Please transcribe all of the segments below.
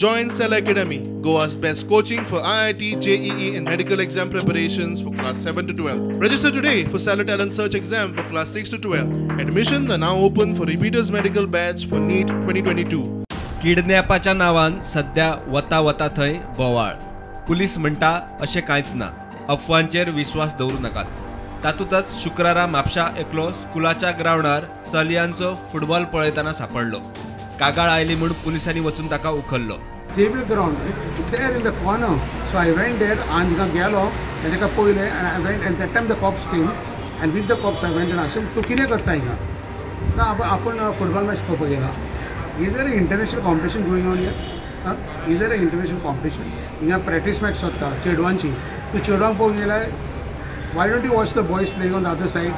Join Cell Academy, Goa's best coaching for IIT, JEE and medical exam preparations for class 7 to 12. Register today for Cell Talent Search exam for class 6 to 12. Admissions are now open for repeaters medical batch for NEET 2022. किडनॅपाच्या नावान सध्या वता थंय बोवाळ. Police म्हणटा अशें कांयच ना. अफवांचेर विश्वास दवरू नाकात. तातूंतच शुक्रारा म्हापशा एकलो स्कुलाच्या ग्रावंडार चलयांचो फुटबॉल पळयतना सांपडलो. कागाळ आयली म्हूण पुलिसांनी वचून ताका उखल्लो. Xavier ground, there in the corner. So I went there and I गेलो and ताका पळयलें and I went and that time the cops came and with the cops I went and asked him तूं कितें करता हिंगा? ना आपण football match पळोवपाक गेला. Is there an international competition going on here? Is there an international competition? हिंगा practice match चलता चेडवांची. तूं चेडवांक पळोवंक गेला. Why don't you watch the boys playing on the other side?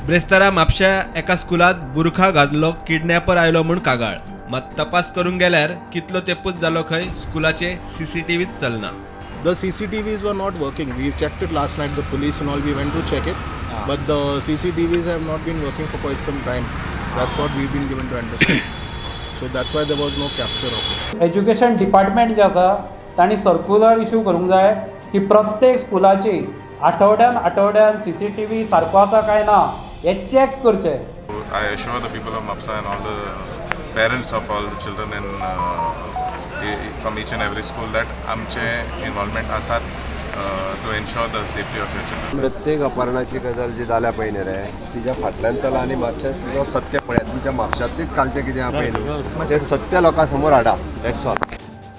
ब्रेस्तारा Mapusa एका स्कुलात बुरखा घातलो किडनॅपर आयलो म्हूण कागाळ. मात तपास करूंक गेल्यार कितलो तेंपूच जालो खंय स्कुलाचे CCTVच चलना. The CCTVs were not working. We checked it last night. The police and all, we went to check it. But the CCTVs have not been working for quite some time. That's what we've been given to understand. So that's why there was no capture of it. Education department जे आसा तांणी circular issue करूंक जाय की प्रत्येक स्कुलाची आठवड्यान CCTV सारको आसा काय ना हे चेक करचे. I assure the people of Mapsa and all the parents of all the children from each and every school that आमचे involvement आसात to ensure the safety of your children. प्रत्येक अपहरणाची गजाल जी जाल्या पळय न्ही रे तिच्या फाटल्यान चला आनी मातशें तुजो सत्य पळया. तुमच्या म्हापशांतलीच कालचें कितें आहा पळय न्ही तें सत्य लोकां समोर हाडा. That's all.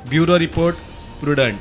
Bureau report prudent.